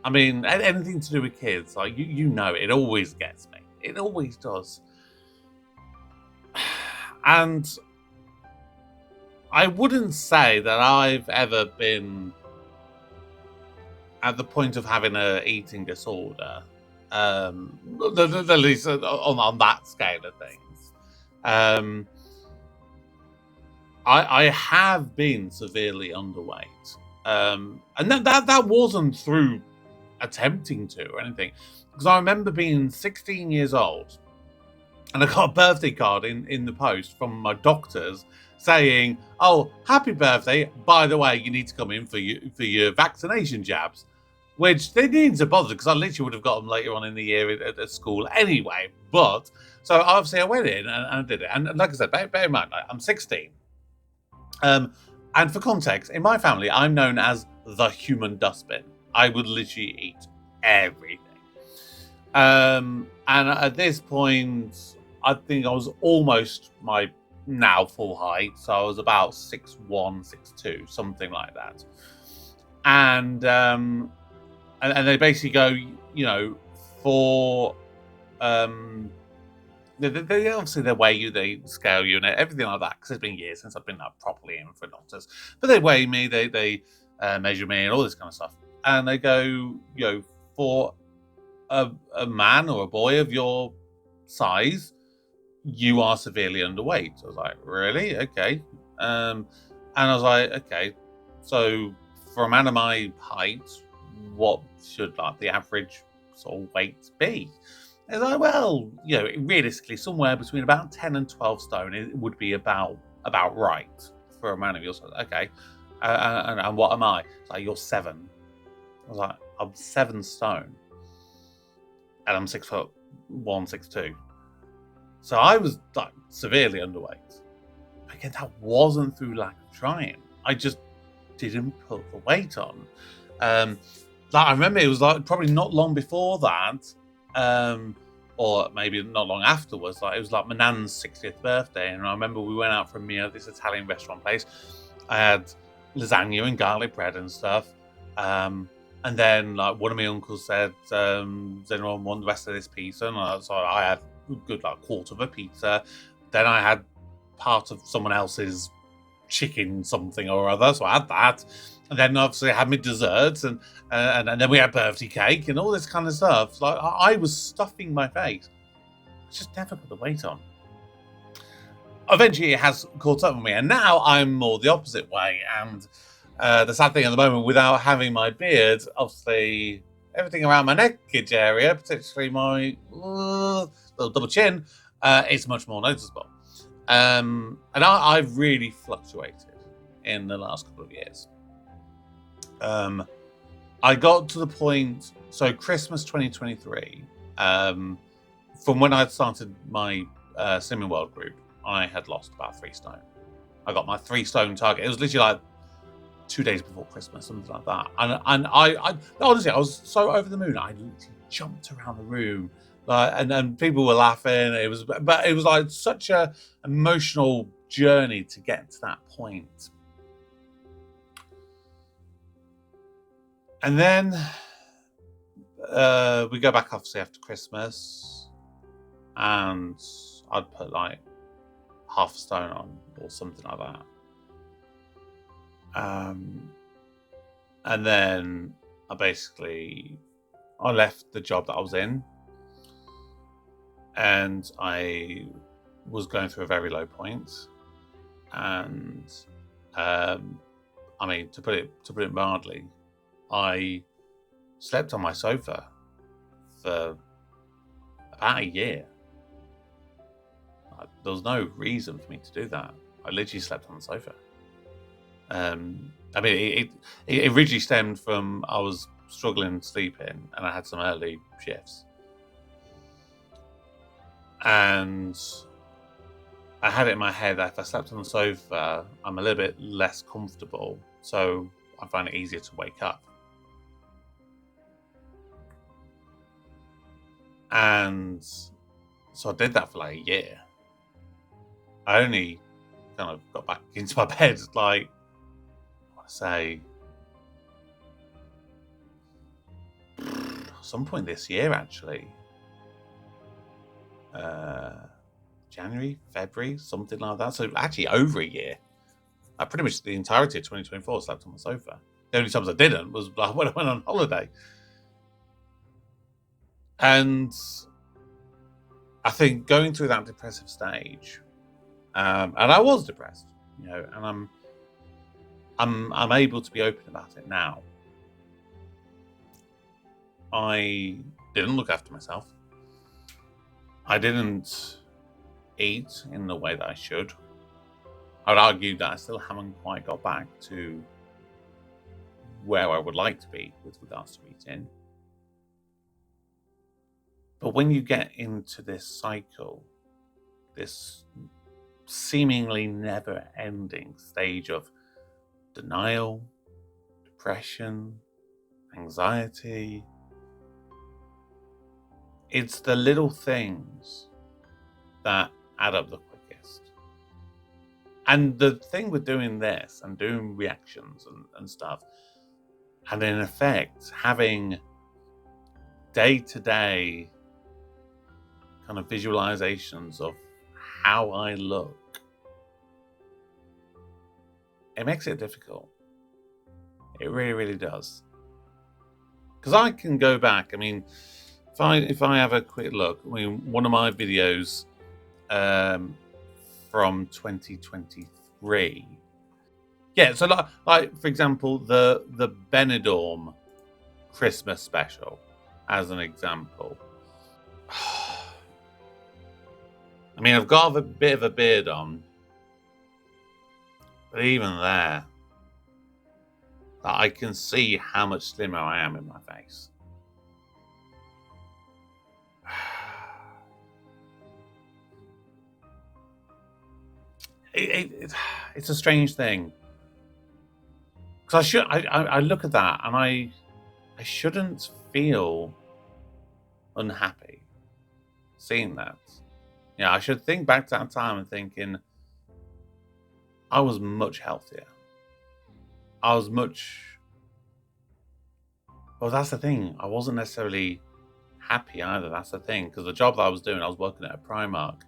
I mean, anything to do with kids, like you know, it always gets me. It always does. And I wouldn't say that I've ever been at the point of having an eating disorder, at least on that scale of things. I have been severely underweight, and that wasn't through attempting to or anything, because I remember being 16 years old, and I got a birthday card in the post from my doctors saying, "Oh, happy birthday! By the way, you need to come in for your vaccination jabs." Which they didn't to bother, because I literally would have got them later on in the year at school anyway. But so obviously I went in and I did it. And like I said, bear in mind, I'm 16. And for context, in my family, I'm known as the human dustbin. I would literally eat everything. And at this point, I think I was almost my now full height. So I was about 6'1", 6'2", something like that. And they basically go, you know, for they obviously they weigh you, they scale you, and everything like that. Because it's been years since I've been properly in for doctors, but they weigh me, they measure me, and all this kind of stuff. And they go, you know, for a man or a boy of your size, you are severely underweight. I was like, really? Okay. And I was like, okay, so for a man of my height, what should like the average sort of weight be? It's like, well, you know, realistically, somewhere between about 10 and 12 stone it would be about right for a man of your size. Okay, and what am I? It's like, you're 7. I was like, I'm 7 stone, and I'm 6'1". 162. So I was like severely underweight. Again, that wasn't through lack of trying. I just didn't put the weight on. Like I remember it was like probably not long before that, or maybe not long afterwards. Like it was like my nan's 60th birthday, and I remember we went out for a meal at this Italian restaurant place. I had lasagna and garlic bread and stuff. And then like one of my uncles said, does anyone want the rest of this pizza? And so I had a good like quarter of a pizza. Then I had part of someone else's chicken something or other, so I had that. And then obviously I had my desserts, and then we had birthday cake and all this kind of stuff. Like I was stuffing my face. I just never put the weight on. Eventually it has caught up with me, and now I'm more the opposite way. And the sad thing at the moment, without having my beard, obviously everything around my neckage area, particularly my little double chin, is much more noticeable. And I've really fluctuated in the last couple of years. I got to the point, so Christmas 2023, from when I started my Slimming World group, I had lost about 3 stone. I got my 3 stone target. It was literally like 2 days before Christmas, something like that. And I honestly, I was so over the moon. I literally jumped around the room, like, and people were laughing. But it was like such a emotional journey to get to that point. And then we go back obviously after Christmas, and I'd put like half a stone on or something like that. And then I left the job that I was in, and I was going through a very low point. And I mean, to put it mildly, I slept on my sofa for about a year. There was no reason for me to do that. I literally slept on the sofa. I mean, it originally stemmed from I was struggling sleeping, and I had some early shifts. And I had it in my head that if I slept on the sofa, I'm a little bit less comfortable, so I find it easier to wake up. And so I did that for like a year. I only kind of got back into my bed, like, I want to say, some point this year, actually. January, February, something like that. So actually over a year. I pretty much the entirety of 2024 slept on the sofa. The only times I didn't was when I went on holiday. And I think going through that depressive stage, and I was depressed, you know, and I'm able to be open about it now. I didn't look after myself. I didn't eat in the way that I should. I would argue that I still haven't quite got back to where I would like to be with regards to eating. But when you get into this cycle, this seemingly never-ending stage of denial, depression, anxiety, it's the little things that add up the quickest. And the thing with doing this and doing reactions and stuff, and in effect having day-to-day kind of visualizations of how I look, it makes it difficult. It really, really does. Because I can go back, I mean, if I have a quick look, I mean, one of my videos from 2023. Yeah, so like for example, the Benidorm Christmas special, as an example. I mean, I've got a bit of a beard on, but even there, I can see how much slimmer I am in my face. it's a strange thing. Because I look at that and I shouldn't feel unhappy seeing that. I should think back to that time and thinking I was much healthier. I was much... Well, that's the thing. I wasn't necessarily happy either. That's the thing. Because the job that I was doing, I was working at a Primark.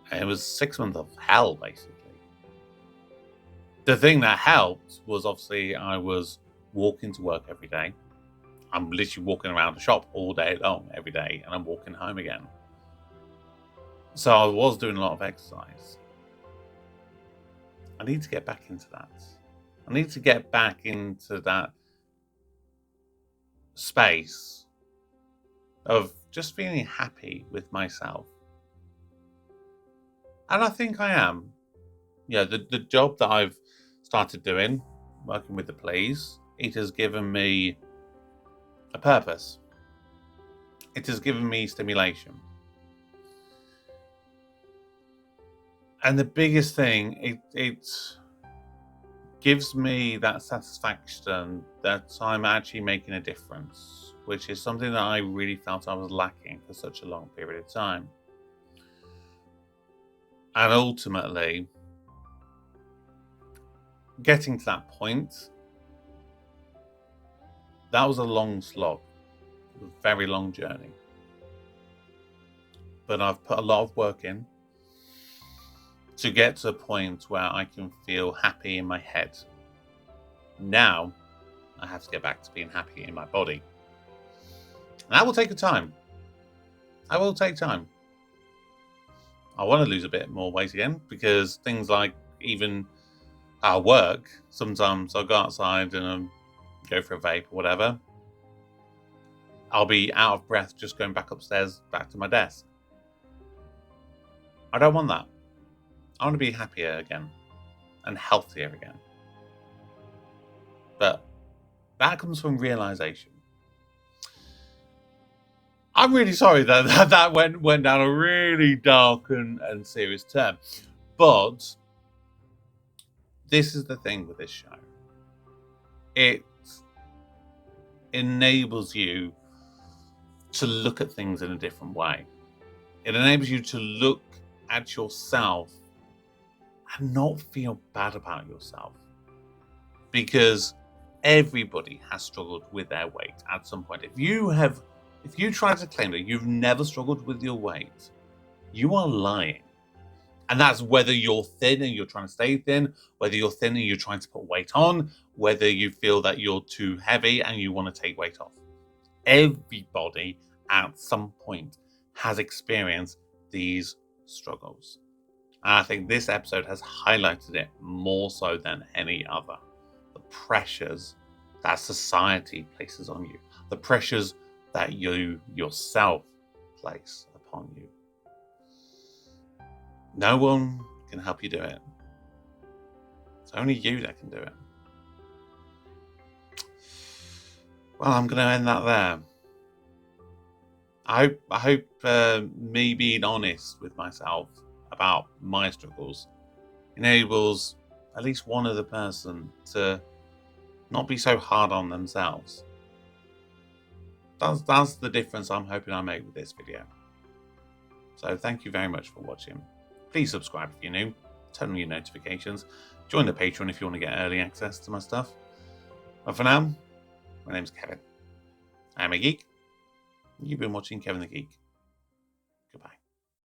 And it was 6 months of hell, basically. The thing that helped was obviously I was walking to work every day. I'm literally walking around the shop all day long, every day. And I'm walking home again. So I was doing a lot of exercise. I need to get back into that. I need to get back into that space of just feeling happy with myself. And I think I am. The job that I've started doing, working with the police, it has given me a purpose. It has given me stimulation. And the biggest thing, it gives me that satisfaction that I'm actually making a difference, which is something that I really felt I was lacking for such a long period of time. And ultimately, getting to that point, that was a long slog, a very long journey. But I've put a lot of work in to get to a point where I can feel happy in my head. Now, I have to get back to being happy in my body. And that will take a time. That will take time. I want to lose a bit more weight again because things like even at work, sometimes I'll go outside and go for a vape or whatever. I'll be out of breath just going back upstairs, back to my desk. I don't want that. I want to be happier again and healthier again. But that comes from realization. I'm really sorry that went down a really dark and serious turn. But this is the thing with this show. It enables you to look at things in a different way. It enables you to look at yourself and not feel bad about yourself. Because everybody has struggled with their weight at some point. If you try to claim that you've never struggled with your weight, you are lying. And that's whether you're thin and you're trying to stay thin, whether you're thin and you're trying to put weight on, whether you feel that you're too heavy and you want to take weight off. Everybody at some point has experienced these struggles. And I think this episode has highlighted it more so than any other. The pressures that society places on you. The pressures that you yourself place upon you. No one can help you do it. It's only you that can do it. Well, I'm going to end that there. I hope me being honest with myself about my struggles enables at least one other person to not be so hard on themselves. That's the difference I'm hoping I make with this video. So thank you very much for watching. Please subscribe if you're new, turn on your notifications, join the Patreon if you want to get early access to my stuff. But for now, my name's Kevin. I'm a geek. You've been watching Kevin the Geek.